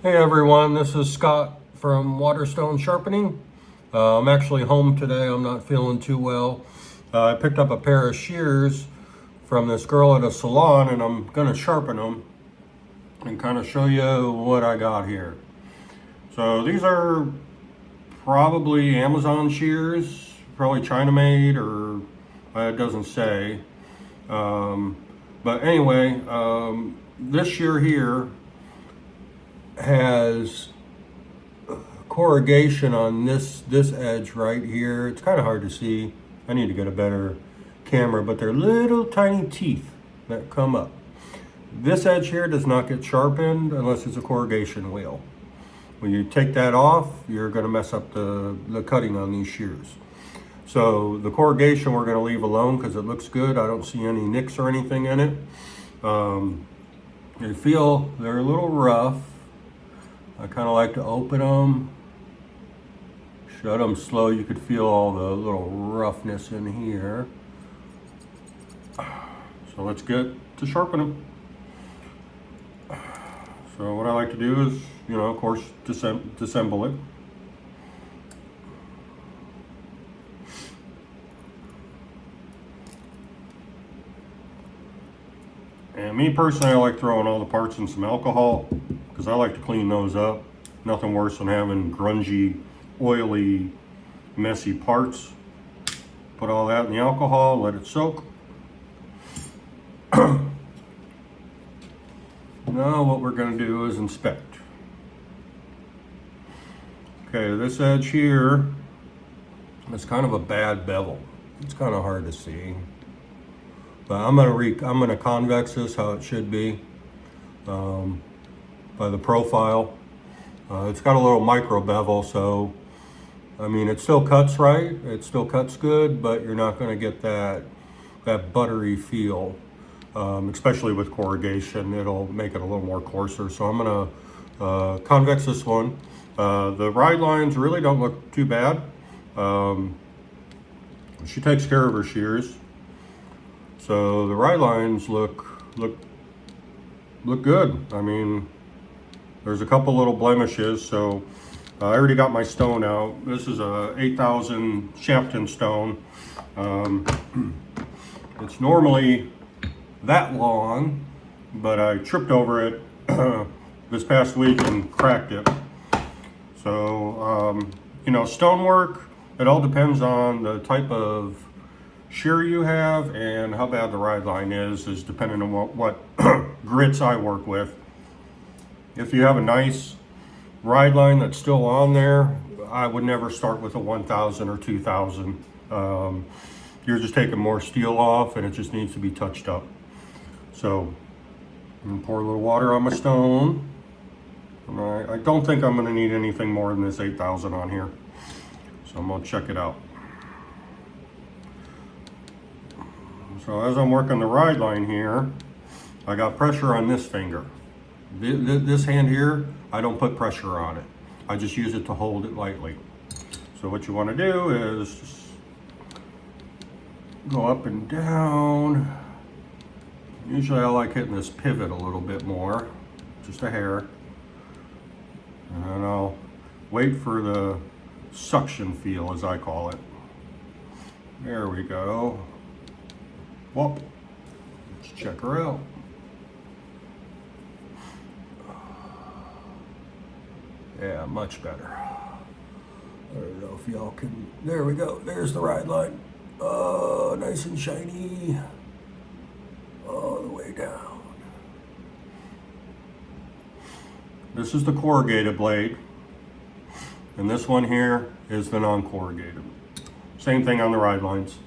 Hey everyone, this is Scott from Waterstone Sharpening. I'm actually home today. I'm not feeling too well. I picked up a pair of shears from this girl at a salon and I'm going to sharpen them and kind of show you what I got here. So these are probably Amazon shears, probably China made, or it doesn't say. But anyway, this shear here has corrugation on this edge right here. It's kind of hard to see. I need to get a better camera, but they're little tiny teeth that come up. This edge here does not get sharpened unless it's a corrugation wheel. When you take that off, you're going to mess up the cutting on these shears. So the corrugation we're going to leave alone because it looks good. I don't see any nicks or anything in it. You feel they're a little rough. I kind of like to open them, shut them slow. You could feel all the little roughness in here. So let's get to sharpen them. So what I like to do is, of course, disassemble it. And me personally, I like throwing all the parts in some alcohol because I like to clean those up. Nothing worse than having grungy, oily, messy parts. Put all that in the alcohol, let it soak. Now what we're going to do is inspect. Okay, this edge here is kind of a bad bevel. It's kind of hard to see. But I'm gonna convex this how it should be by the profile. It's got a little micro bevel, so I mean it still cuts right. It still cuts good, but you're not going to get that buttery feel, especially with corrugation. It'll make it a little more coarser. So I'm gonna convex this one. The ride lines really don't look too bad. She takes care of her shears. So the ride lines look good. I mean, there's a couple little blemishes. So I already got my stone out. This is a 8,000 Shafton stone. It's normally that long, but I tripped over it this past week and cracked it. So stonework, it all depends on the type of shear you have and how bad the ride line is depending on what grits I work with. If you have a nice ride line that's still on there, I would never start with a 1,000 or 2,000. You're just taking more steel off and it just needs to be touched up. So I'm gonna pour a little water on my stone. And I don't think I'm gonna need anything more than this 8,000 on here. So I'm gonna check it out. So as I'm working the ride line here, I got pressure on this finger. This hand here, I don't put pressure on it. I just use it to hold it lightly. So what you want to do is just go up and down. Usually I like hitting this pivot a little bit more, just a hair. And then I'll wait for the suction feel, as I call it. There we go. Well, let's check her out. Yeah, much better. I don't know if y'all can. There we go. There's the ride line. Oh, nice and shiny. All the way down. This is the corrugated blade. And this one here is the non-corrugated. Same thing on the ride lines.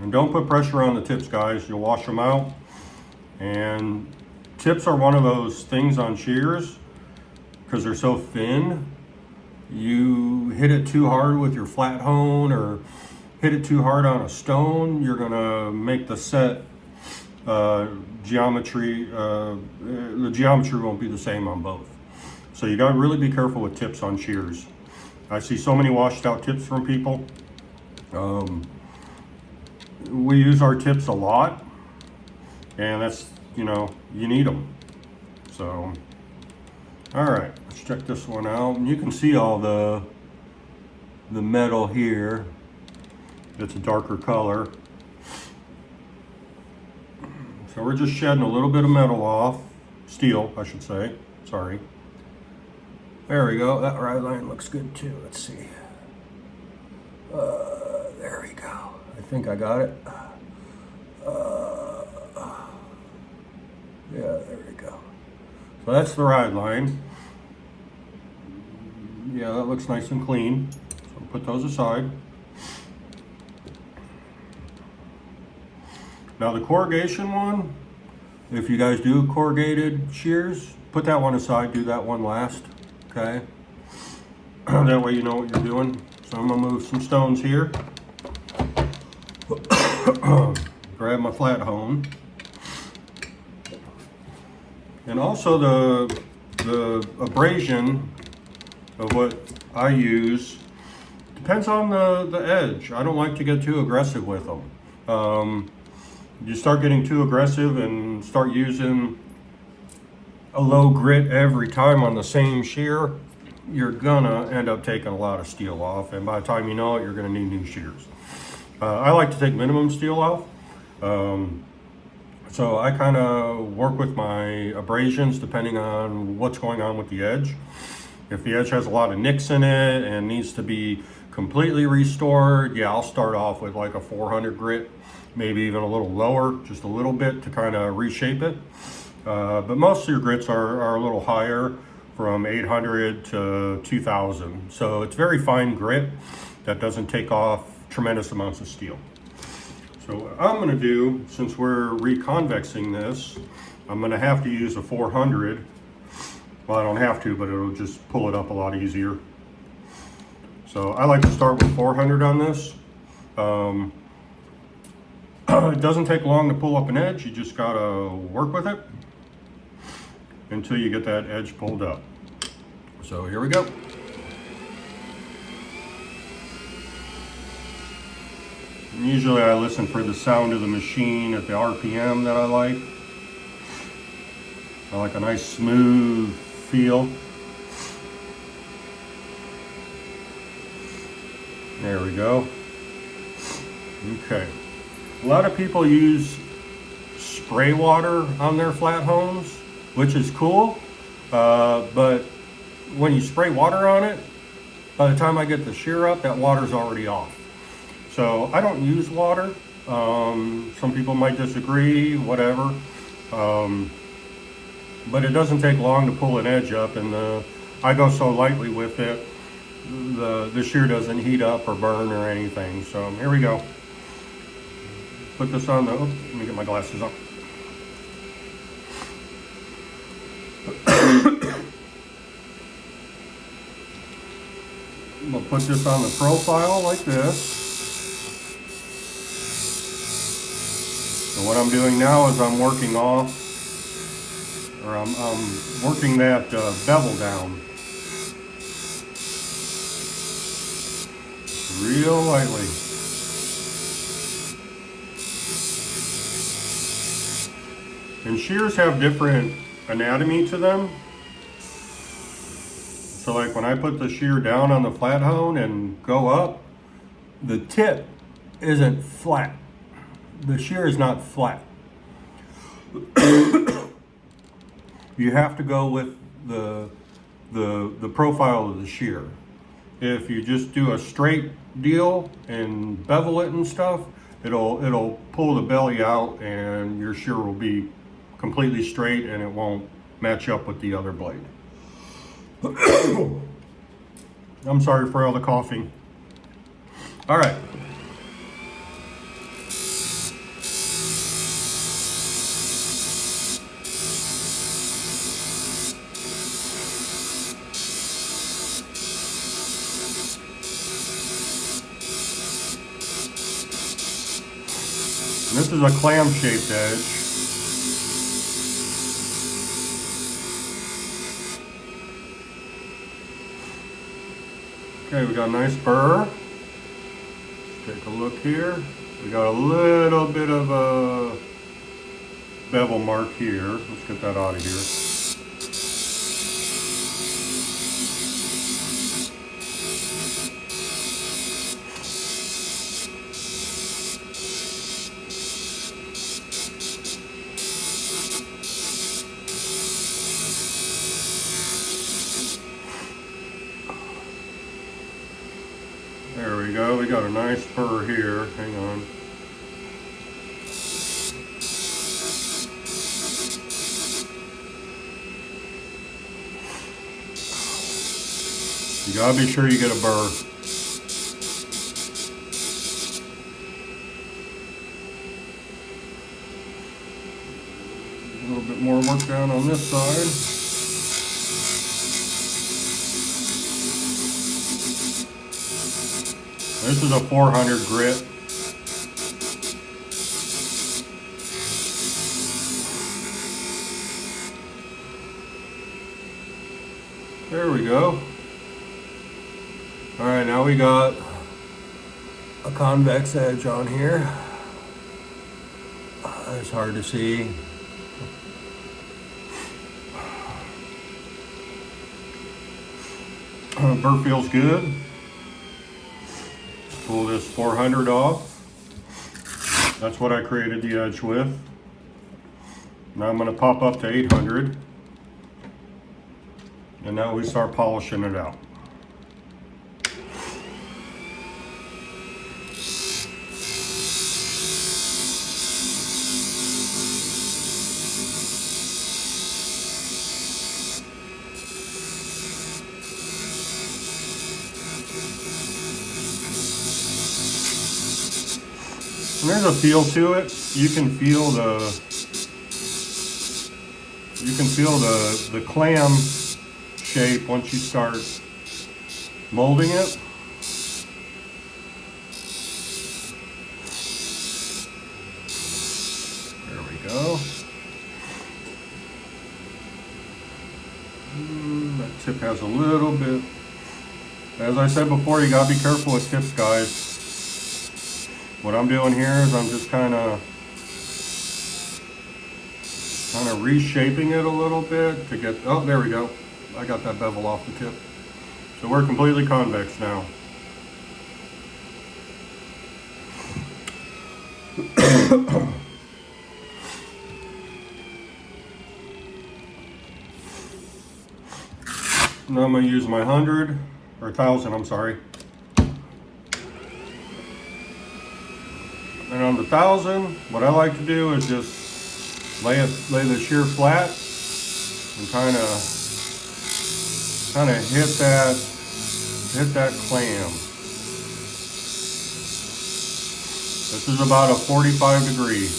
And don't put pressure on the tips, guys. You'll wash them out. And tips are one of those things on shears because they're so thin. You hit it too hard with your flat hone or hit it too hard on a stone, you're gonna make the set geometry, the geometry won't be the same on both. So you gotta really be careful with tips on shears. I see so many washed out tips from people. We use our tips a lot, and that's, you need them. So, all right, let's check this one out. And you can see all the metal here. It's a darker color. So we're just shedding a little bit of metal off, steel, I should say. Sorry. There we go. That right line looks good too. Let's see. There we go. I think I got it. Yeah, there we go. So that's the ride line. Yeah, that looks nice and clean. So I'll put those aside. Now the corrugation one, if you guys do corrugated shears, put that one aside, do that one last, okay? That way you know what you're doing. So I'm gonna move some stones here. Grab my flat hone. And also the abrasion of what I use depends on the edge. I don't like to get too aggressive with them. You start getting too aggressive and start using a low grit every time on the same shear, you're gonna end up taking a lot of steel off, and by the time you know it, you're gonna need new shears. I like to take minimum steel off. So I kind of work with my abrasions depending on what's going on with the edge. If the edge has a lot of nicks in it and needs to be completely restored, yeah, I'll start off with like a 400 grit, maybe even a little lower, just a little bit to kind of reshape it. But most of your grits are a little higher, from 800 to 2000. So it's very fine grit that doesn't take off tremendous amounts of steel. So what I'm gonna do, since we're reconvexing this, I'm gonna have to use a 400. Well, I don't have to, but it'll just pull it up a lot easier. So I like to start with 400 on this. It doesn't take long to pull up an edge. You just gotta work with it until you get that edge pulled up. So here we go. Usually I listen for the sound of the machine at the RPM that I like. I like a nice smooth feel. There we go. Okay. A lot of people use spray water on their flat hones, which is cool, but when you spray water on it, by the time I get the shear up, that water's already off. So I don't use water. Some people might disagree, whatever. But it doesn't take long to pull an edge up, and I go so lightly with it, the shear doesn't heat up or burn or anything. So here we go. Put this on the, let me get my glasses on. I'm gonna put this on the profile like this. And what I'm doing now is I'm working off, or I'm working that bevel down real lightly. And shears have different anatomy to them. So like when I put the shear down on the flat hone and go up, the tip isn't flat. The shear is not flat. You have to go with the profile of the shear. If you just do a straight deal and bevel it and stuff, it'll pull the belly out and your shear will be completely straight and it won't match up with the other blade. I'm sorry for all the coughing. All right. This is a clam-shaped edge. Okay, we got a nice burr. Take a look here. We got a little bit of a bevel mark here. Let's get that out of here. There we go. We got a nice spur here. Hang on. You gotta be sure you get a burr. A little bit more work down on this side. This is a 400 grit. There we go. All right, now we got a convex edge on here. It's hard to see. Burr feels good. Pull this 400 off. That's what I created the edge with. Now I'm going to pop up to 800. And now we start polishing it out. And there's a feel to it. You can feel the clam shape once you start molding it. There we go. That tip has a little bit. As I said before, you gotta be careful with tips, guys. What I'm doing here is I'm just kind of reshaping it a little bit to get, oh, there we go. I got that bevel off the tip. So we're completely convex now. Now I'm going to use my 100, or 1,000, I'm sorry. And on the 1,000, what I like to do is just lay the shear flat and kind of hit that clam. This is about a 45 degree.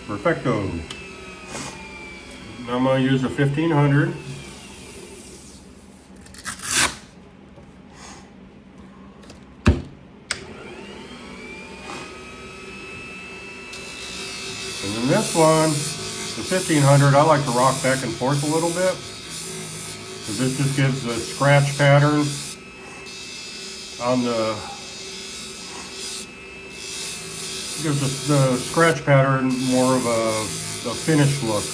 Perfecto. Now I'm going to use a 1500. And then this one, the 1500, I like to rock back and forth a little bit, because this just gives the scratch pattern on gives the scratch pattern more of a finished look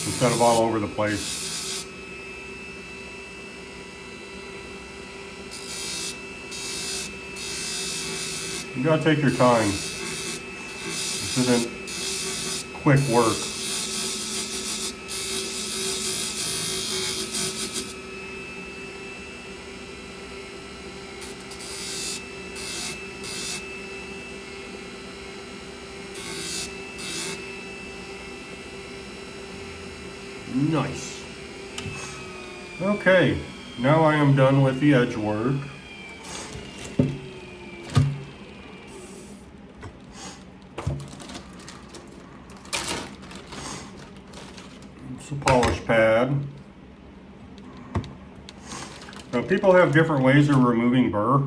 instead of all over the place. You gotta take your time. This isn't quick work. Nice. Okay, now I am done with the edge work. It's a polish pad. Now people have different ways of removing burr.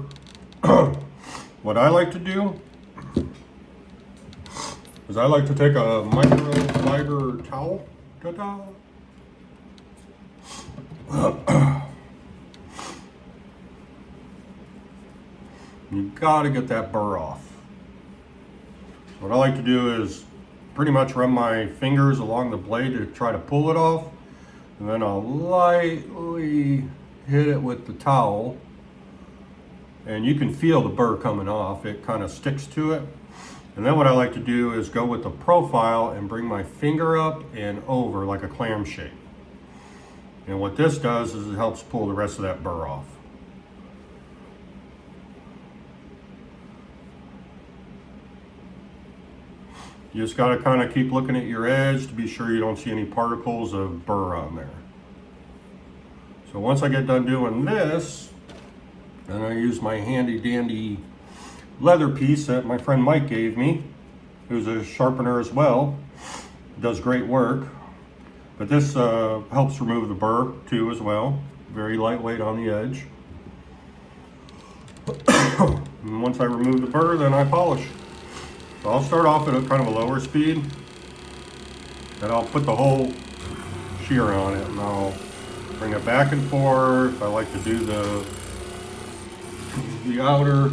What I like to do is I like to take a microfiber towel, Ta-da! You gotta get that burr off. So what I like to do is pretty much run my fingers along the blade to try to pull it off. And then I'll lightly hit it with the towel. And you can feel the burr coming off. It kind of sticks to it. And then what I like to do is go with the profile and bring my finger up and over like a clam shape. And what this does is it helps pull the rest of that burr off. You just got to kind of keep looking at your edge to be sure you don't see any particles of burr on there. So once I get done doing this, then I use my handy dandy leather piece that my friend Mike gave me, who's a sharpener as well. Does great work. But this helps remove the burr too as well. Very lightweight on the edge. And once I remove the burr, then I polish. So I'll start off at a kind of a lower speed, and I'll put the whole shear on it, and I'll bring it back and forth. I like to do the outer.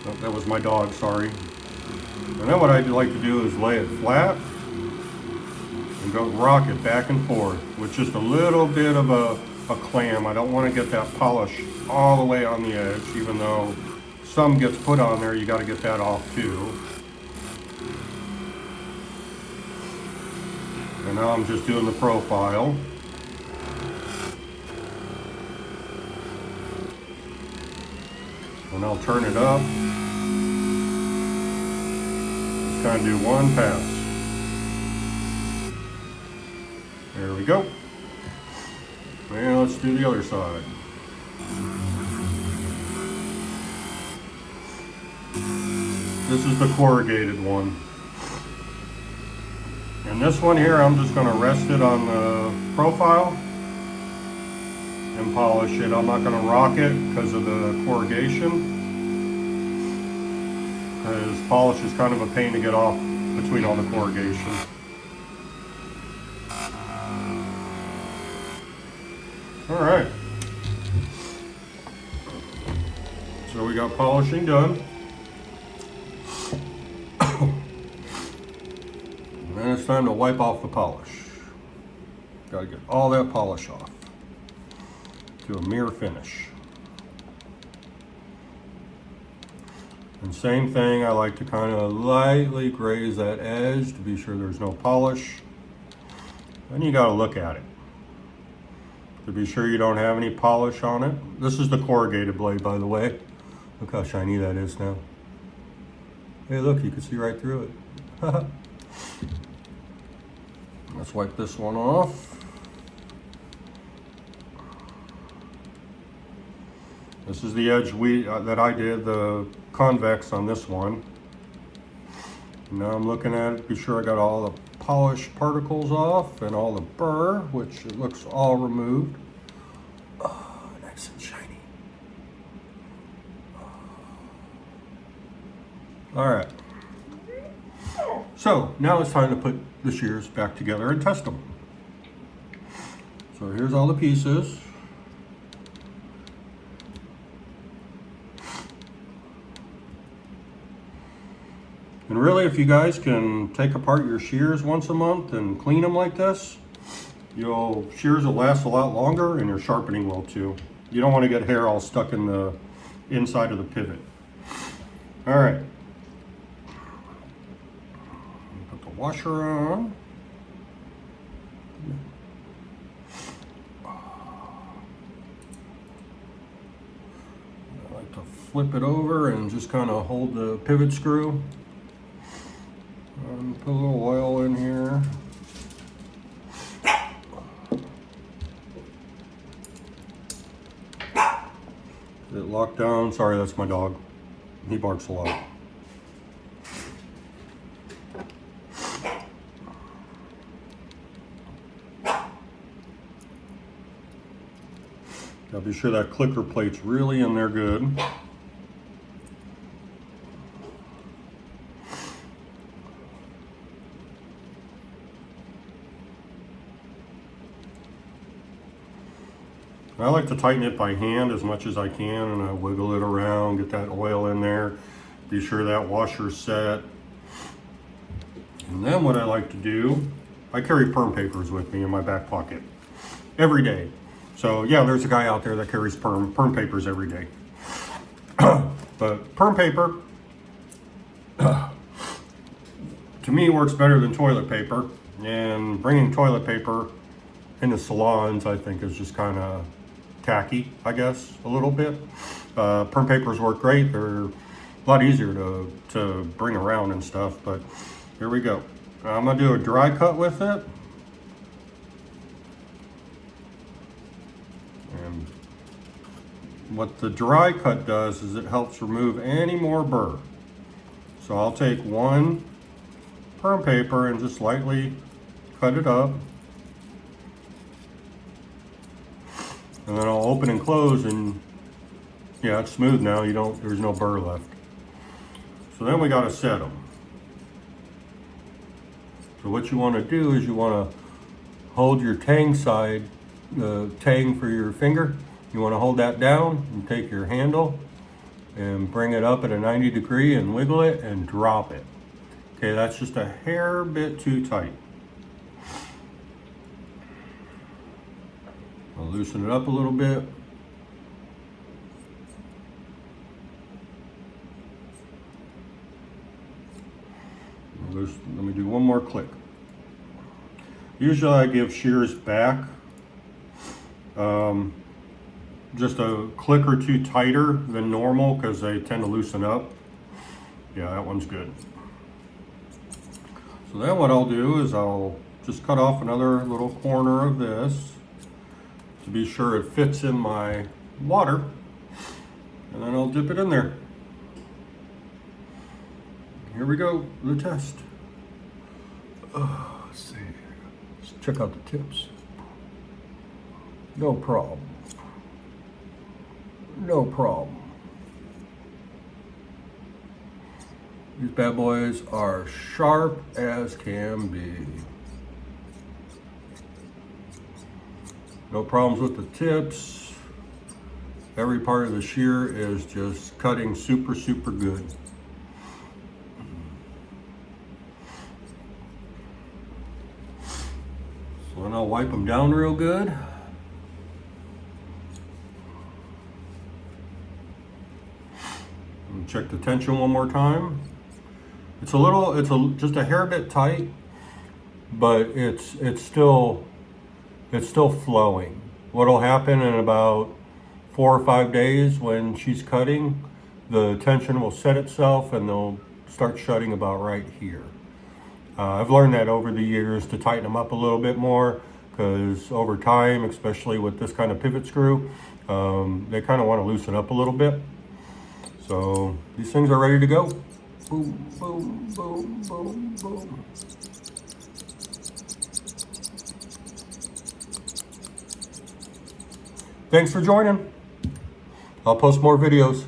Oh, that was my dog, sorry. And then what I like to do is lay it flat and go rock it back and forth with just a little bit of a clam. I don't want to get that polish all the way on the edge, even though some gets put on there, you got to get that off too. And now I'm just doing the profile. And I'll turn it up. Just kind of do one pass. There we go. And let's do the other side. This is the corrugated one. And this one here, I'm just going to rest it on the profile and polish it. I'm not going to rock it because of the corrugation, because polish is kind of a pain to get off between all the corrugation. All right. So we got polishing done. And it's time to wipe off the polish. Got to get all that polish off to a mere finish. And same thing, I like to kind of lightly graze that edge to be sure there's no polish. Then you got to look at it to be sure you don't have any polish on it. This is the corrugated blade, by the way. Look how shiny that is now. Hey, look, you can see right through it. Let's wipe this one off. This is the edge that I did, the convex on this one. Now I'm looking at it, be sure I got all the polished particles off and all the burr, which it looks all removed. Oh, nice and shiny. All right. So now it's time to put the shears back together and test them. So here's all the pieces. And really, if you guys can take apart your shears once a month and clean them like this, shears will last a lot longer, and your sharpening will too. You don't want to get hair all stuck in the inside of the pivot. All right. Put the washer on. I like to flip it over and just kind of hold the pivot screw. Put a little oil in here. Is it locked down? Sorry, that's my dog. He barks a lot. Now be sure that clicker plate's really in there good. I like to tighten it by hand as much as I can, and I wiggle it around, get that oil in there, be sure that washer's set. And then what I like to do, I carry perm papers with me in my back pocket every day. So yeah, there's a guy out there that carries perm papers every day. But perm paper, to me, works better than toilet paper. And bringing toilet paper into salons, I think, is just kind of tacky, I guess, a little bit. Perm papers work great. They're a lot easier to bring around and stuff, but here we go. I'm gonna do a dry cut with it. And what the dry cut does is it helps remove any more burr. So I'll take one perm paper and just lightly cut it up. And then I'll open and close, and yeah, it's smooth now. There's no burr left. So then we gotta set them. So what you wanna do is you wanna hold your tang side, the tang for your finger. You wanna hold that down and take your handle and bring it up at a 90 degree and wiggle it and drop it. Okay, that's just a hair bit too tight. I'll loosen it up a little bit. Let me do one more click. Usually I give shears back just a click or two tighter than normal because they tend to loosen up. Yeah, that one's good. So then what I'll do is I'll just cut off another little corner of this to be sure it fits in my water, and then I'll dip it in there. Here we go, the test. Let's see. Let's check out the tips. No problem. No problem. These bad boys are sharp as can be. No problems with the tips. Every part of the shear is just cutting super, super good. So then I'll wipe them down real good. And check the tension one more time. It's just a hair bit tight, but it's still flowing. What'll happen in about 4 or 5 days when she's cutting, the tension will set itself and they'll start shutting about right here. I've learned that over the years to tighten them up a little bit more, because over time, especially with this kind of pivot screw, they kind of want to loosen up a little bit. So these things are ready to go. Boom, boom, boom, boom, boom. Thanks for joining. I'll post more videos.